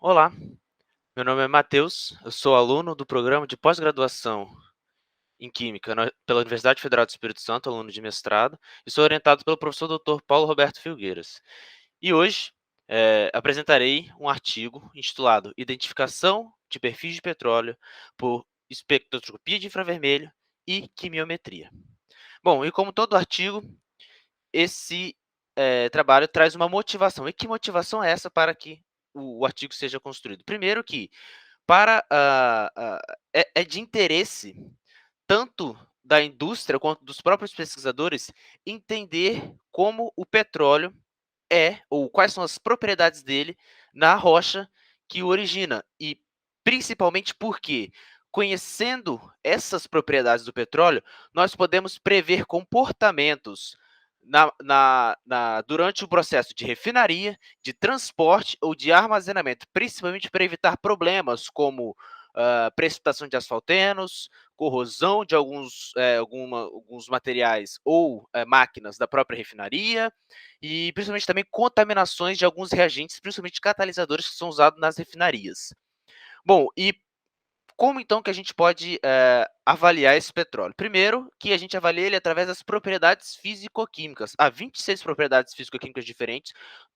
Olá, meu nome é Matheus, eu sou aluno do programa de pós-graduação em Química pela Universidade Federal do Espírito Santo, aluno de mestrado, e sou orientado pelo professor Dr. Paulo Roberto Filgueiras. E hoje apresentarei um artigo intitulado Identificação de perfis de petróleo por espectroscopia de infravermelho e quimiometria. Bom, e como todo artigo, esse trabalho traz uma motivação. E que motivação é essa para que o artigo seja construído? Primeiro que para é de interesse tanto da indústria quanto dos próprios pesquisadores entender como o petróleo ou quais são as propriedades dele na rocha que o origina e principalmente porque, conhecendo essas propriedades do petróleo, nós podemos prever comportamentos durante o processo de refinaria, de transporte ou de armazenamento, principalmente para evitar problemas como precipitação de asfaltenos, corrosão de alguns materiais ou máquinas da própria refinaria, e principalmente também contaminações de alguns reagentes, principalmente catalisadores que são usados nas refinarias. Bom, e como então que a gente pode avaliar esse petróleo? Primeiro, que a gente avalia ele através das propriedades físico-químicas. Há 26 propriedades físico-químicas diferentes,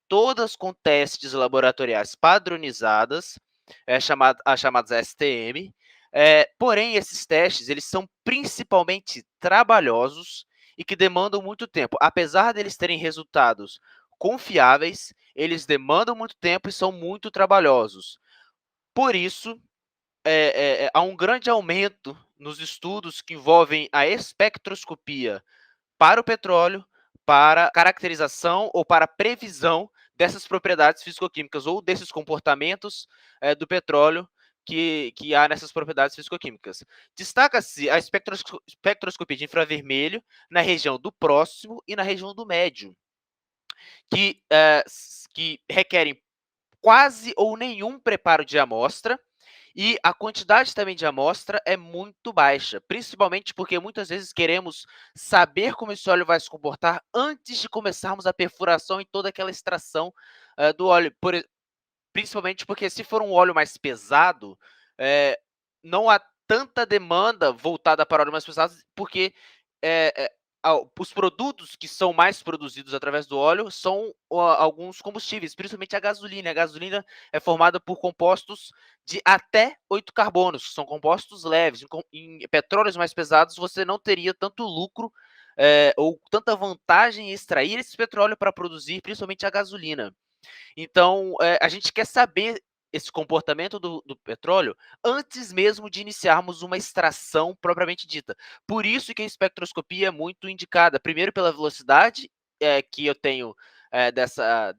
todas com testes laboratoriais padronizadas, as chamadas STM. Porém, esses testes eles são principalmente trabalhosos e que demandam muito tempo. Apesar deles terem resultados confiáveis, eles demandam muito tempo e são muito trabalhosos. Por isso, há um grande aumento nos estudos que envolvem a espectroscopia para o petróleo, para caracterização ou para previsão dessas propriedades físico-químicas ou desses comportamentos do petróleo que há nessas propriedades físico-químicas. Destaca-se a espectroscopia de infravermelho na região do próximo e na região do médio, que requerem quase ou nenhum preparo de amostra, e a quantidade também de amostra é muito baixa, principalmente porque muitas vezes queremos saber como esse óleo vai se comportar antes de começarmos a perfuração e toda aquela extração do óleo. Principalmente porque se for um óleo mais pesado, não há tanta demanda voltada para óleo mais pesado, porque eh eh, os produtos que são mais produzidos através do óleo são alguns combustíveis, principalmente a gasolina. A gasolina é formada por compostos de até 8 carbonos, que são compostos leves. Em petróleos mais pesados, você não teria tanto lucro, ou tanta vantagem em extrair esse petróleo para produzir, principalmente a gasolina. Então, a gente quer saber esse comportamento do petróleo antes mesmo de iniciarmos uma extração propriamente dita. Por isso que a espectroscopia é muito indicada, primeiro pela velocidade, que eu tenho,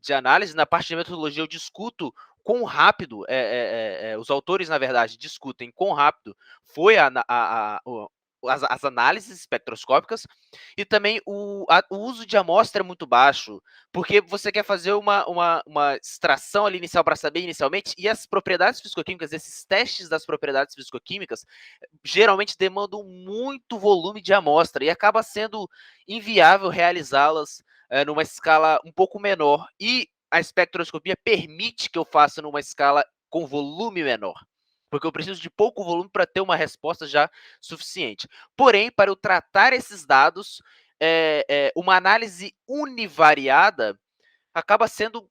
de análise. Na parte de metodologia eu discuto quão rápido, os autores, na verdade, discutem quão rápido foi as análises espectroscópicas, e também o uso de amostra é muito baixo, porque você quer fazer uma extração ali inicial para saber inicialmente, e as propriedades fisicoquímicas, esses testes das propriedades fisicoquímicas, geralmente demandam muito volume de amostra e acaba sendo inviável realizá-las numa escala um pouco menor. E a espectroscopia permite que eu faça numa escala com volume menor, porque eu preciso de pouco volume para ter uma resposta já suficiente. Porém, para eu tratar esses dados, uma análise univariada acaba sendo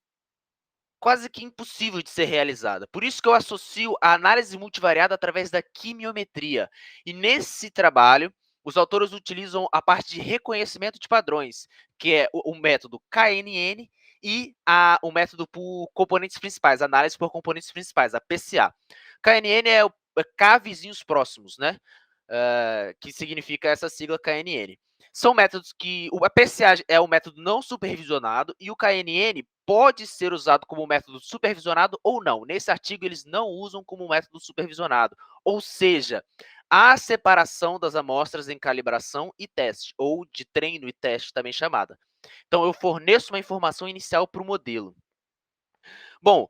quase que impossível de ser realizada. Por isso que eu associo a análise multivariada através da quimiometria. E nesse trabalho, os autores utilizam a parte de reconhecimento de padrões, que é o método KNN e o método por componentes principais, análise por componentes principais, a PCA. KNN é K vizinhos próximos, né? Que significa essa sigla KNN. São métodos que a PCA é o método não supervisionado e o KNN pode ser usado como método supervisionado ou não. Nesse artigo, eles não usam como método supervisionado. Ou seja, há separação das amostras em calibração e teste, ou de treino e teste também chamada. Então, eu forneço uma informação inicial para o modelo. Bom,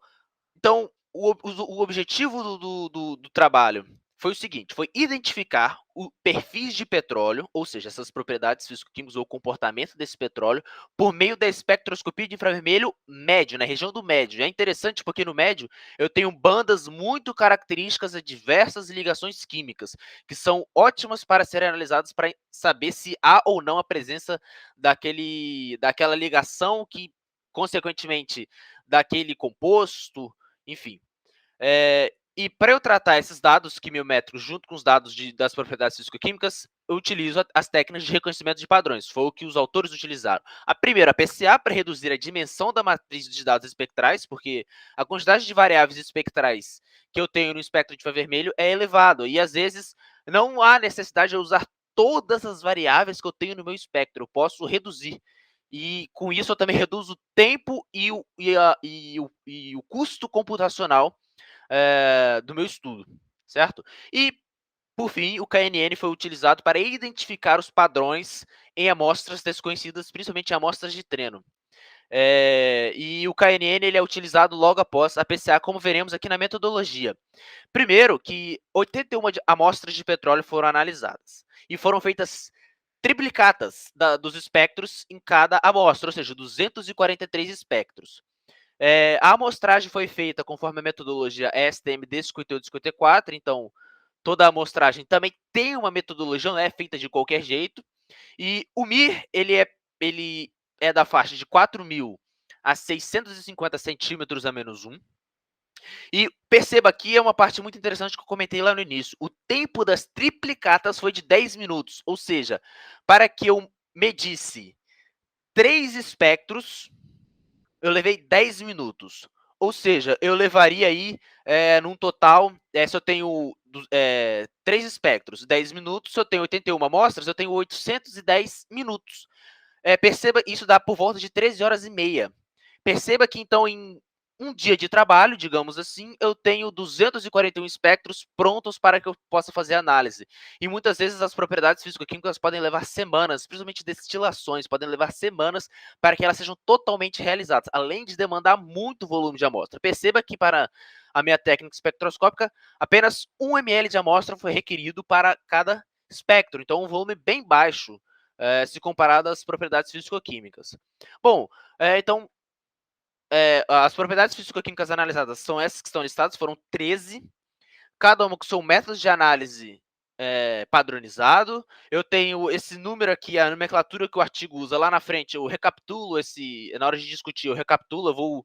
então, o objetivo do trabalho foi o seguinte, foi identificar o perfis de petróleo, ou seja, essas propriedades físico-químicas ou o comportamento desse petróleo, por meio da espectroscopia de infravermelho médio, na região do médio. É interessante porque no médio eu tenho bandas muito características a diversas ligações químicas, que são ótimas para serem analisadas para saber se há ou não a presença daquela ligação que, consequentemente, daquele composto, enfim. E para eu tratar esses dados quimiométricos junto com os dados das propriedades físico-químicas, eu utilizo as técnicas de reconhecimento de padrões. Foi o que os autores utilizaram. A primeira, a PCA, para reduzir a dimensão da matriz de dados espectrais, porque a quantidade de variáveis espectrais que eu tenho no espectro de infravermelho é elevado. E às vezes não há necessidade de eu usar todas as variáveis que eu tenho no meu espectro. Eu posso reduzir. E com isso eu também reduzo o tempo e o custo computacional do meu estudo, certo? E, por fim, o KNN foi utilizado para identificar os padrões em amostras desconhecidas, principalmente em amostras de treino. E o KNN ele é utilizado logo após a PCA, como veremos aqui na metodologia. Primeiro, que 81 amostras de petróleo foram analisadas e foram feitas triplicatas dos espectros em cada amostra, ou seja, 243 espectros. A amostragem foi feita conforme a metodologia STM D58-54, então toda a amostragem também tem uma metodologia, não é feita de qualquer jeito. E o MIR, ele é da faixa de 4.000 a 650 centímetros a menos 1. E perceba aqui, é uma parte muito interessante que eu comentei lá no início. O tempo das triplicatas foi de 10 minutos, ou seja, para que eu medisse 3 espectros, eu levei 10 minutos. Ou seja, eu levaria aí, num total, se eu tenho 3 espectros, 10 minutos, se eu tenho 81 amostras, eu tenho 810 minutos. Perceba, isso dá por volta de 13 horas e meia. Perceba que, então, em um dia de trabalho, digamos assim, eu tenho 241 espectros prontos para que eu possa fazer análise. E muitas vezes as propriedades físico-químicas podem levar semanas, principalmente destilações, podem levar semanas para que elas sejam totalmente realizadas, além de demandar muito volume de amostra. Perceba que para a minha técnica espectroscópica, apenas 1 ml de amostra foi requerido para cada espectro, então um volume bem baixo, se comparado às propriedades físico-químicas. Bom, então, as propriedades físico-químicas analisadas são essas que estão listadas, foram 13, cada uma com seu método de análise padronizado. Eu tenho esse número aqui, a nomenclatura que o artigo usa lá na frente, eu recapitulo na hora de discutir, eu vou,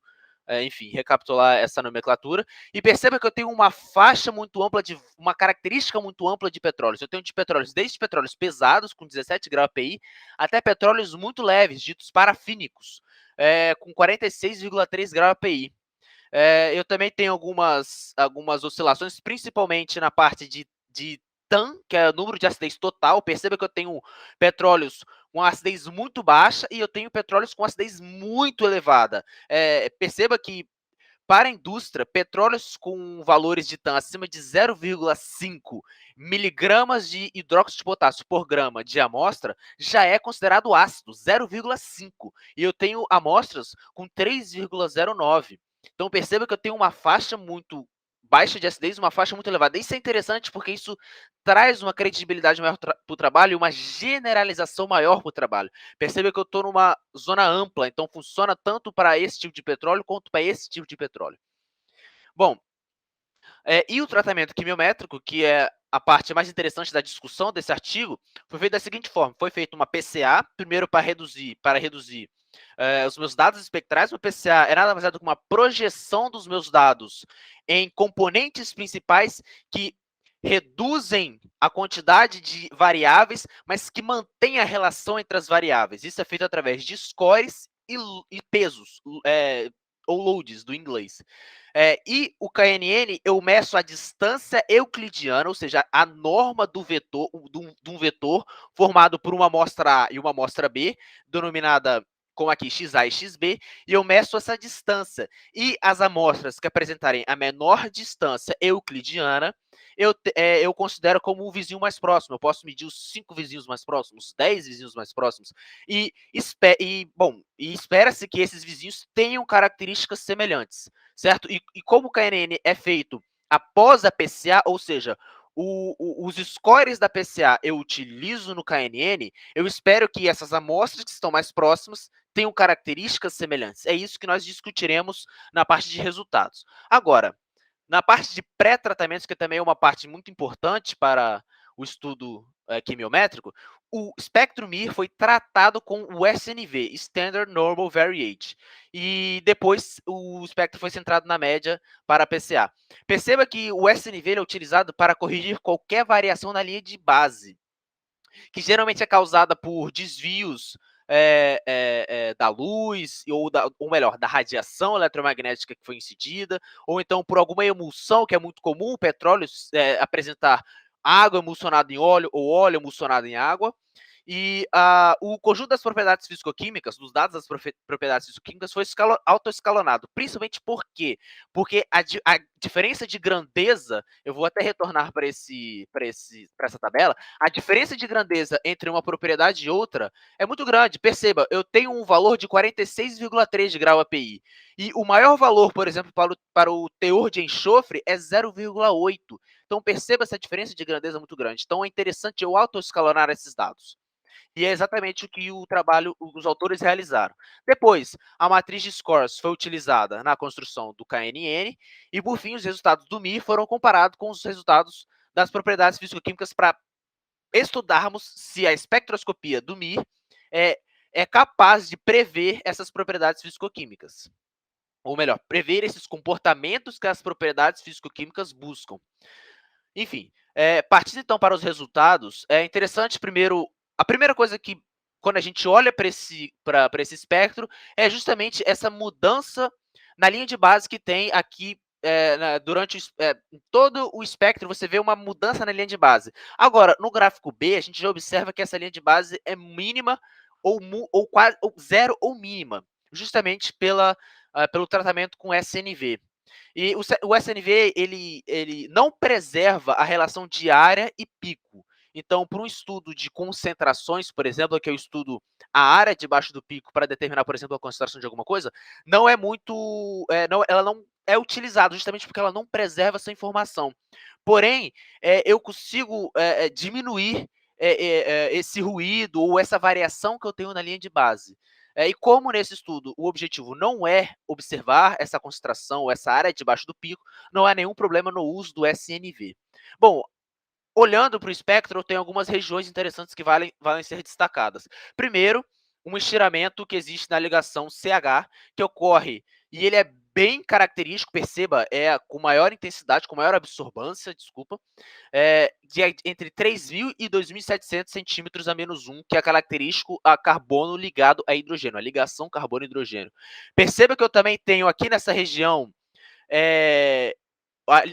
enfim, recapitular essa nomenclatura. E perceba que eu tenho uma faixa muito ampla, uma característica muito ampla de petróleos. Eu tenho de petróleos, desde petróleos pesados, com 17 graus API, até petróleos muito leves, ditos parafínicos, com 46,3 graus API. Eu também tenho algumas oscilações, principalmente na parte de TAN, que é o número de acidez total. Perceba que eu tenho petróleos com acidez muito baixa e eu tenho petróleos com acidez muito elevada. Perceba que, para a indústria, petróleos com valores de TAN acima de 0,5 miligramas de hidróxido de potássio por grama de amostra já é considerado ácido, 0,5. E eu tenho amostras com 3,09. Então perceba que eu tenho uma faixa muito baixa de acidez, uma faixa muito elevada. Isso é interessante porque isso traz uma credibilidade maior para o trabalho e uma generalização maior para o trabalho. Perceba que eu estou numa zona ampla, então funciona tanto para esse tipo de petróleo quanto para esse tipo de petróleo. Bom, e o tratamento quimiométrico, que é a parte mais interessante da discussão desse artigo, foi feito da seguinte forma: foi feita uma PCA, primeiro para reduzir os meus dados espectrais. Uma PCA é nada mais do que uma projeção dos meus dados em componentes principais que reduzem a quantidade de variáveis, mas que mantém a relação entre as variáveis. Isso é feito através de scores e pesos, ou loads, do inglês. E o KNN, eu meço a distância euclidiana, ou seja, a norma do vetor, de um vetor formado por uma amostra A e uma amostra B, denominada como aqui XA e XB, e eu meço essa distância. E as amostras que apresentarem a menor distância euclidiana, eu considero como um vizinho mais próximo. Eu posso medir os 5 vizinhos mais próximos, 10 vizinhos mais próximos. Bom, espera-se que esses vizinhos tenham características semelhantes, certo? E como o KNN é feito após a PCA, ou seja, os scores da PCA eu utilizo no KNN, eu espero que essas amostras que estão mais próximas tenham características semelhantes. É isso que nós discutiremos na parte de resultados. Agora, na parte de pré-tratamentos, que também é uma parte muito importante para o estudo quimiométrico, o espectro MIR foi tratado com o SNV, Standard Normal Variate, e depois o espectro foi centrado na média para a PCA. Perceba que o SNV é utilizado para corrigir qualquer variação na linha de base, que geralmente é causada por desvios da luz, ou melhor, da radiação eletromagnética que foi incidida, ou então por alguma emulsão, que é muito comum o petróleo apresentar água emulsionada em óleo ou óleo emulsionado em água. E o conjunto das propriedades fisicoquímicas, dos dados das propriedades fisicoquímicas, foi autoescalonado. Principalmente por quê? Porque a diferença de grandeza, eu vou até retornar para essa tabela, a diferença de grandeza entre uma propriedade e outra é muito grande. Perceba, eu tenho um valor de 46,3 de grau API. E o maior valor, por exemplo, para o teor de enxofre é 0,8. Então, perceba essa diferença de grandeza muito grande. Então, é interessante eu autoescalonar esses dados. E é exatamente o que os autores realizaram. Depois, a matriz de scores foi utilizada na construção do KNN, e, por fim, os resultados do MIR foram comparados com os resultados das propriedades fisicoquímicas para estudarmos se a espectroscopia do MIR é capaz de prever essas propriedades fisicoquímicas. Ou melhor, prever esses comportamentos que as propriedades fisicoquímicas buscam. Enfim, partindo então para os resultados, é interessante primeiro. A primeira coisa que, quando a gente olha para esse espectro, é justamente essa mudança na linha de base que tem aqui. Durante todo o espectro, você vê uma mudança na linha de base. Agora, no gráfico B, a gente já observa que essa linha de base é mínima ou quase ou zero ou mínima, justamente pelo tratamento com SNV. E o SNV ele não preserva a relação de área e pico. Então, para um estudo de concentrações, por exemplo, que eu estudo a área debaixo do pico para determinar, por exemplo, a concentração de alguma coisa, não é muito, ela não é utilizada justamente porque ela não preserva essa informação. Porém, eu consigo diminuir esse ruído ou essa variação que eu tenho na linha de base. E como nesse estudo o objetivo não é observar essa concentração ou essa área debaixo do pico, não há nenhum problema no uso do SNV. Bom, olhando para o espectro, eu tenho algumas regiões interessantes que valem ser destacadas. Primeiro, um estiramento que existe na ligação CH, que ocorre, e ele é bem característico, perceba, é com maior intensidade, com maior absorbância, desculpa, entre 3.000 e 2.700 centímetros a menos 1, que é característico a carbono ligado a hidrogênio, a ligação carbono-hidrogênio. Perceba que eu também tenho aqui nessa região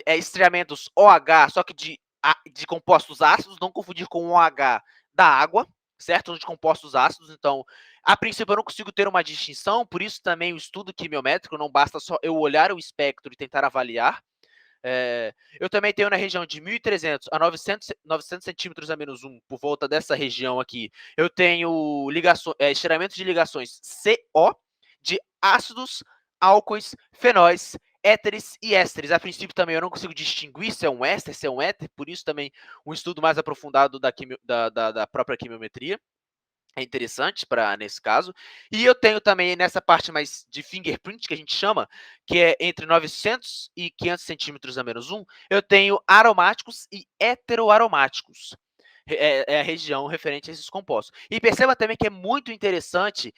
estriamentos OH, só que de compostos ácidos, não confundir com o OH da água, certo? De compostos ácidos, então, a princípio eu não consigo ter uma distinção, por isso também o estudo quimiométrico, não basta só eu olhar o espectro e tentar avaliar. Eu também tenho na região de 1.300 a 900 centímetros a menos 1, por volta dessa região aqui, eu tenho estiramentos de ligações CO, de ácidos, álcoois, fenóis, éteres e ésteres. A princípio também eu não consigo distinguir se é um éster, se é um éter, por isso também um estudo mais aprofundado da própria quimiometria. É interessante nesse caso. E eu tenho também nessa parte mais de fingerprint, que a gente chama, que é entre 900 e 500 centímetros a menos 1, eu tenho aromáticos e heteroaromáticos. É a região referente a esses compostos. E perceba também que é muito interessante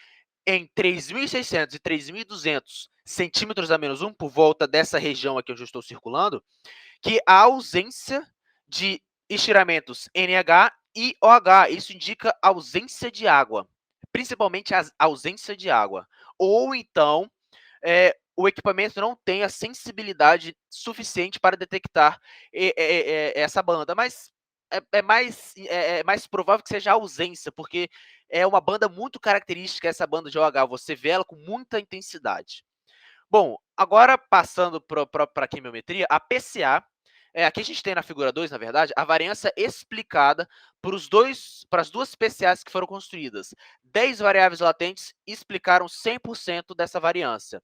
em 3.600 e 3.200 centímetros a menos 1, por volta dessa região aqui onde eu estou circulando, que a ausência de estiramentos NH e OH. Isso indica ausência de água, principalmente a ausência de água. Ou então, o equipamento não tem a sensibilidade suficiente para detectar essa banda, mas é mais provável que seja a ausência, porque é uma banda muito característica, essa banda de OH, você vê ela com muita intensidade. Bom, agora passando para a quimiometria, a PCA, aqui a gente tem na figura 2, na verdade, a variância explicada para as duas PCAs que foram construídas. 10 variáveis latentes explicaram 100% dessa variância.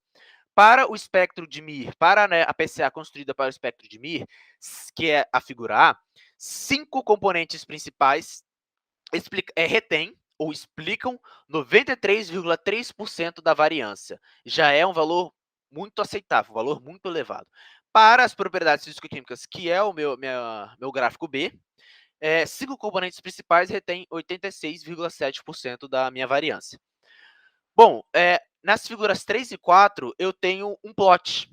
Para o espectro de MIR, para, né, a PCA construída para o espectro de MIR, que é a figura A, 5 componentes principais retém ou explicam 93,3% da variância. Já é um valor muito aceitável, um valor muito elevado. Para as propriedades físico-químicas, que é o meu gráfico B, 5 componentes principais retêm 86,7% da minha variância. Bom, nas figuras 3 e 4, eu tenho um plot.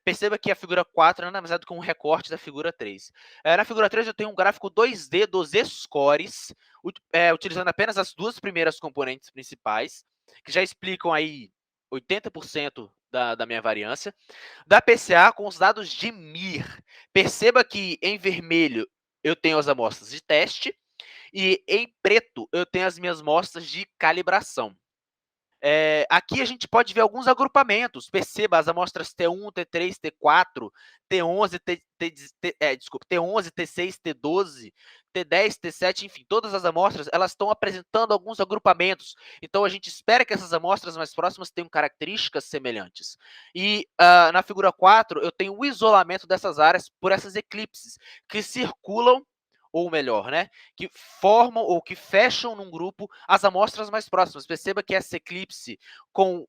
Perceba que a figura 4 nada mais é do que um recorte da figura 3. Na figura 3, eu tenho um gráfico 2D dos scores, utilizando apenas as duas primeiras componentes principais, que já explicam aí 80% da minha variância. Da PCA com os dados de MIR. Perceba que em vermelho eu tenho as amostras de teste e em preto eu tenho as minhas amostras de calibração. Aqui a gente pode ver alguns agrupamentos. Perceba as amostras T1, T3, T4, T11, T11, T6, T12, T10, T7, enfim, todas as amostras elas estão apresentando alguns agrupamentos. Então a gente espera que essas amostras mais próximas tenham características semelhantes. E na figura 4 eu tenho o isolamento dessas áreas por essas eclipses que circulam, ou melhor, né, que formam ou que fecham num grupo as amostras mais próximas. Perceba que essa eclipse com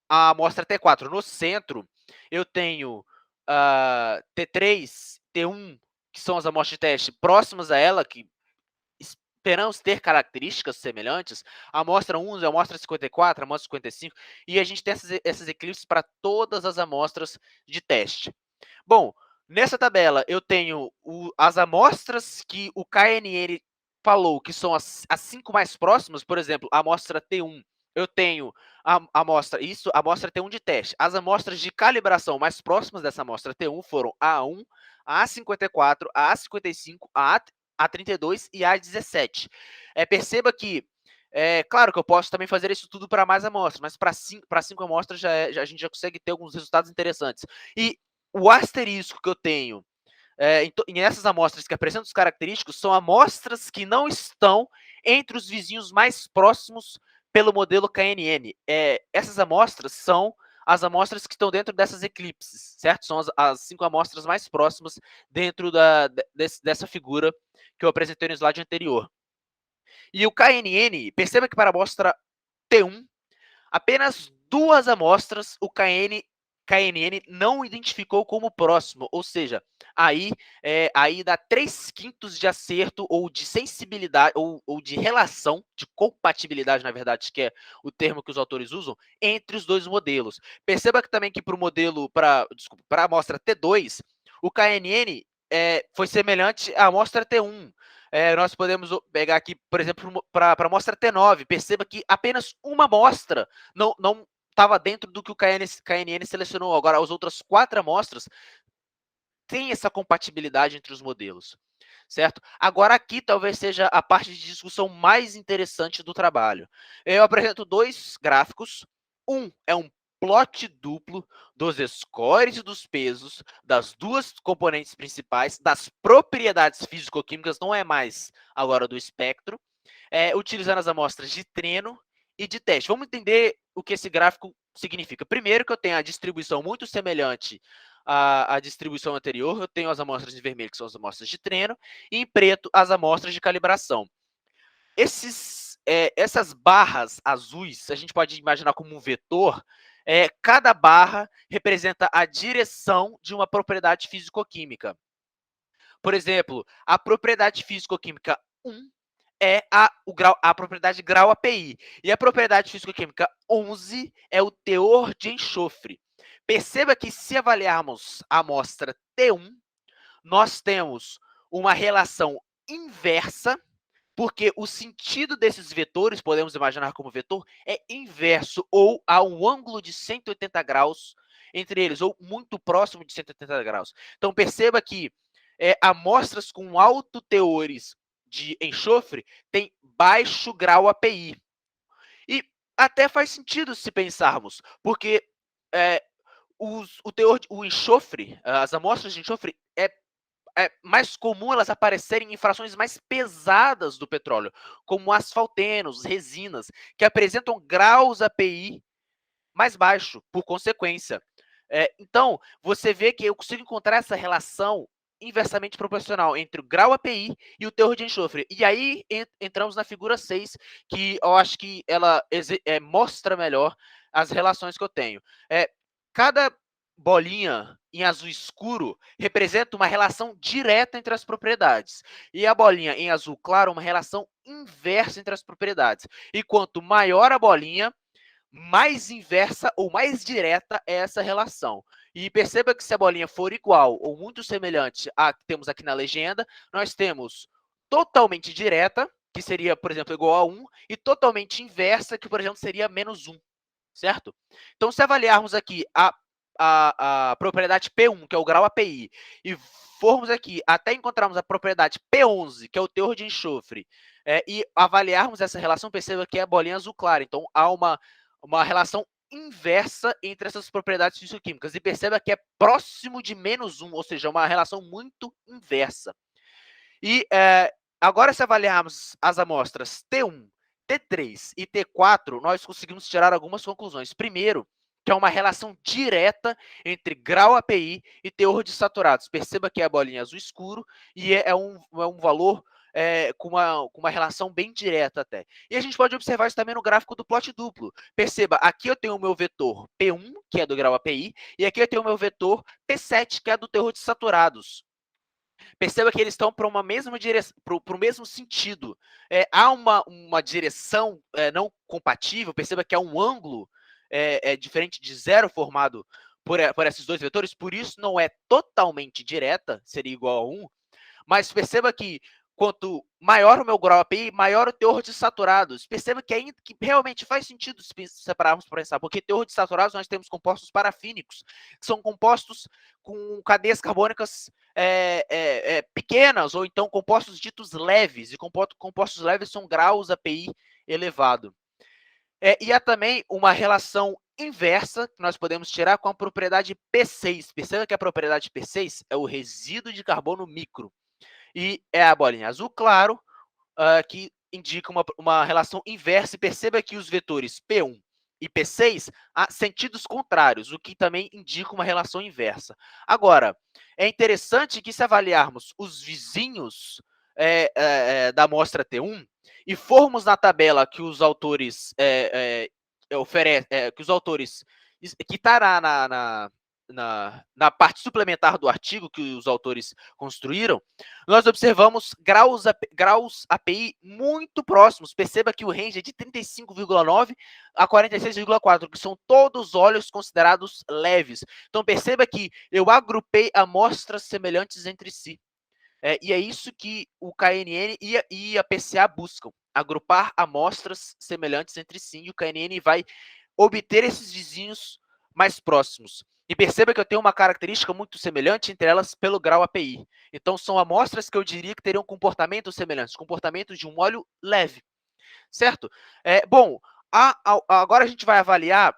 a amostra T4 no centro, eu tenho T3, T1, que são as amostras de teste próximas a ela, que esperamos ter características semelhantes. A amostra 1 é a amostra 54, a amostra 55, e a gente tem essas eclipses para todas as amostras de teste. Bom, nessa tabela eu tenho as amostras que o KNN falou que são as 5 mais próximas, por exemplo, a amostra T1, eu tenho a amostra T1 de teste. As amostras de calibração mais próximas dessa amostra T1 foram a A1, a A54, a A55, a A32 e a A17. Perceba que claro que eu posso também fazer isso tudo para mais amostras, mas para 5 amostras a gente já consegue ter alguns resultados interessantes. E o asterisco que eu tenho nessas amostras que apresentam os característicos são amostras que não estão entre os vizinhos mais próximos pelo modelo KNN. Essas amostras são as amostras que estão dentro dessas eclipses, certo? São as 5 amostras mais próximas dentro dessa figura que eu apresentei no slide anterior. E o KNN, perceba que para a amostra T1, apenas 2 amostras o KNN não identificou como próximo, ou seja, aí dá 3/5 de acerto ou de sensibilidade, ou de relação, de compatibilidade, na verdade, que é o termo que os autores usam, entre os dois modelos. Perceba que também que para o modelo, para a amostra T2, o KNN foi semelhante à amostra T1. Nós podemos pegar aqui, por exemplo, para a amostra T9, perceba que apenas uma amostra não estava dentro do que o KNN selecionou. Agora, as outras 4 amostras têm essa compatibilidade entre os modelos, certo? Agora, aqui talvez seja a parte de discussão mais interessante do trabalho. Eu apresento 2 gráficos. Um é um plot duplo dos scores e dos pesos das 2 componentes principais, das propriedades físico-químicas, não é mais agora do espectro, utilizando as amostras de treino e de teste. Vamos entender o que esse gráfico significa. Primeiro que eu tenho a distribuição muito semelhante à distribuição anterior, eu tenho as amostras em vermelho, que são as amostras de treino, e em preto, as amostras de calibração. Essas barras azuis, a gente pode imaginar como um vetor. Cada barra representa a direção de uma propriedade físico-química. Por exemplo, a propriedade físico-química 1 é a propriedade grau API. E a propriedade físico-química 11 é o teor de enxofre. Perceba que se avaliarmos a amostra T1, nós temos uma relação inversa, porque o sentido desses vetores, podemos imaginar como vetor, é inverso, ou há um ângulo de 180 graus entre eles, ou muito próximo de 180 graus. Então, perceba que amostras com alto teores de enxofre têm baixo grau API. E até faz sentido se pensarmos, porque o enxofre, as amostras de enxofre, é mais comum elas aparecerem em frações mais pesadas do petróleo, como asfaltenos, resinas, que apresentam graus API mais baixo, por consequência. Então, você vê que eu consigo encontrar essa relação inversamente proporcional entre o grau API e o teor de enxofre. E aí entramos na figura 6, que eu acho que ela mostra melhor as relações que eu tenho. Cada bolinha em azul escuro representa uma relação direta entre as propriedades. E a bolinha em azul claro, uma relação inversa entre as propriedades. E quanto maior a bolinha, mais inversa ou mais direta é essa relação. E perceba que se a bolinha for igual ou muito semelhante à que temos aqui na legenda, nós temos totalmente direta, que seria, por exemplo, igual a 1, e totalmente inversa, que, por exemplo, seria menos 1, certo? Então, se avaliarmos aqui a propriedade P1, que é o grau API, e formos aqui até encontrarmos a propriedade P11, que é o teor de enxofre, e avaliarmos essa relação, perceba que é a bolinha azul clara. Então, há uma relação inversa entre essas propriedades físico-químicas. E perceba que é próximo de menos 1, ou seja, uma relação muito inversa. E agora, se avaliarmos as amostras T1, T3 e T4, nós conseguimos tirar algumas conclusões. Primeiro, que é uma relação direta entre grau API e teor de saturados. Perceba que é a bolinha azul escuro e é um valor com uma relação bem direta até. E a gente pode observar isso também no gráfico do plot duplo. Perceba, aqui eu tenho o meu vetor P1, que é do grau API, e aqui eu tenho o meu vetor P7, que é do teor de saturados. Perceba que eles estão para uma mesma direção, para o mesmo sentido. Há uma direção não compatível, perceba que há um ângulo diferente de zero formado por esses dois vetores, por isso não é totalmente direta, seria igual a 1, mas perceba que quanto maior o meu grau API, maior o teor de saturados. Perceba que realmente faz sentido se separarmos para pensar, porque teor de saturados nós temos compostos parafínicos, que são compostos com cadeias carbônicas pequenas, ou então compostos ditos leves, e compostos leves são graus API elevado. E há também uma relação inversa que nós podemos tirar com a propriedade P6. Perceba que a propriedade P6 é o resíduo de carbono micro. E é a bolinha azul claro, que indica uma relação inversa. E perceba que os vetores P1 e P6 há sentidos contrários, o que também indica uma relação inversa. Agora, é interessante que se avaliarmos os vizinhos da amostra T1 e formos na tabela que os autores que os autores que está na parte suplementar do artigo que os autores construíram, nós observamos graus API muito próximos. Perceba que o range é de 35,9 a 46,4, que são todos óleos considerados leves. Então, perceba que eu agrupei amostras semelhantes entre si. E é isso que o KNN e a PCA buscam, agrupar amostras semelhantes entre si, e o KNN vai obter esses vizinhos mais próximos. E perceba que eu tenho uma característica muito semelhante entre elas pelo grau API. Então, são amostras que eu diria que teriam comportamentos semelhantes, comportamentos de um óleo leve, certo? Bom, agora a gente vai avaliar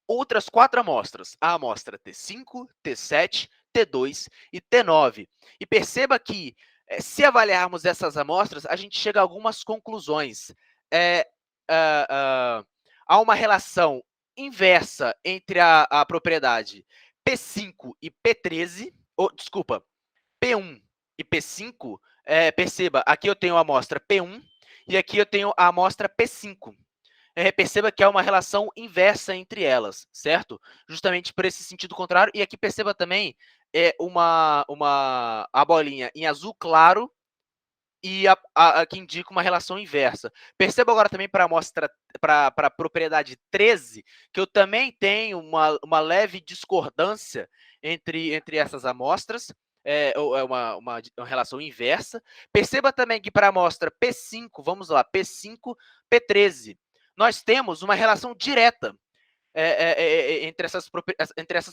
outras 4 amostras, a amostra T5, T7, T2 e T9. E perceba que, se avaliarmos essas amostras, a gente chega a algumas conclusões. Há uma relação inversa entre a propriedade P5 e P13, desculpa, P1 e P5, perceba, aqui eu tenho a amostra P1 e aqui eu tenho a amostra P5. Perceba que há uma relação inversa entre elas, certo? Justamente por esse sentido contrário. E aqui perceba também a bolinha em azul claro e que indica uma relação inversa. Perceba agora também para a amostra, para a propriedade 13, que eu também tenho uma leve discordância entre essas amostras, uma relação inversa. Perceba também que para a amostra P5, vamos lá, P5, P13, nós temos uma relação direta entre essas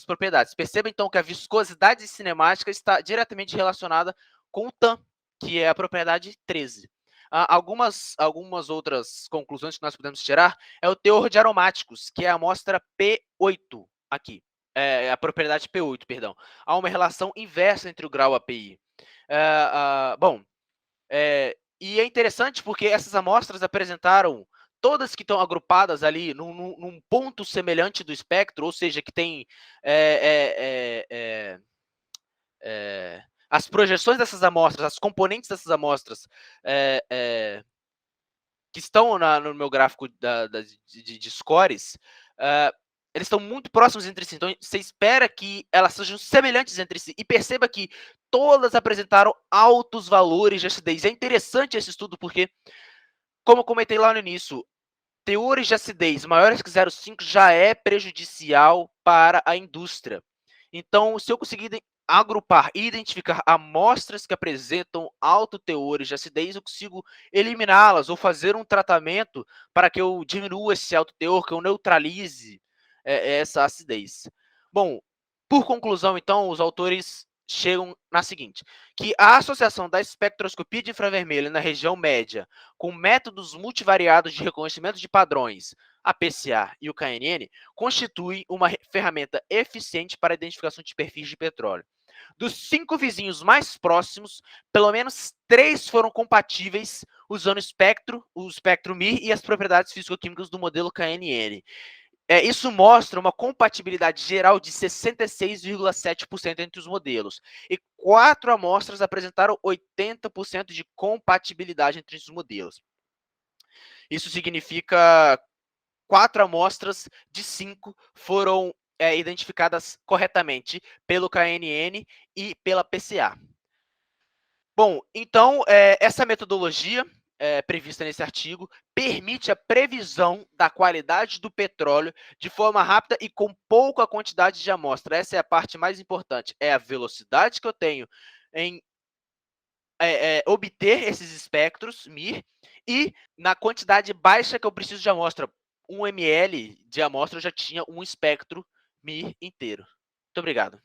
propriedades. Perceba, então, que a viscosidade cinemática está diretamente relacionada com o TAM, que é a propriedade 13. Algumas outras conclusões que nós podemos tirar é o teor de aromáticos, que é a amostra P8 aqui. A propriedade P8, perdão. Há uma relação inversa entre o grau API. Bom, e é interessante porque essas amostras apresentaram todas que estão agrupadas ali num ponto semelhante do espectro, ou seja, que tem as projeções dessas amostras, as componentes dessas amostras, que estão no meu gráfico de scores, eles estão muito próximos entre si. Então, você espera que elas sejam semelhantes entre si. E perceba que todas apresentaram altos valores de acidez. É interessante esse estudo porque, como eu comentei lá no início, teores de acidez maiores que 0,5 já é prejudicial para a indústria. Então, se eu conseguir agrupar e identificar amostras que apresentam alto teores de acidez, eu consigo eliminá-las ou fazer um tratamento para que eu diminua esse alto teor, que eu neutralize essa acidez. Bom, por conclusão, então, os autores chegam na seguinte, que a associação da espectroscopia de infravermelho na região média com métodos multivariados de reconhecimento de padrões, a PCA e o KNN, constitui uma ferramenta eficiente para a identificação de perfis de petróleo. Dos 5 vizinhos mais próximos, pelo menos 3 foram compatíveis usando o espectro MIR e as propriedades físico-químicas do modelo KNN. Isso mostra uma compatibilidade geral de 66,7% entre os modelos. E 4 amostras apresentaram 80% de compatibilidade entre os modelos. Isso significa 4 amostras de 5 foram identificadas corretamente pelo KNN e pela PCA. Bom, então, essa metodologia prevista nesse artigo permite a previsão da qualidade do petróleo de forma rápida e com pouca quantidade de amostra. Essa é a parte mais importante, é a velocidade que eu tenho em obter esses espectros MIR e na quantidade baixa que eu preciso de amostra. 1 ml de amostra eu já tinha um espectro MIR inteiro. Muito obrigado.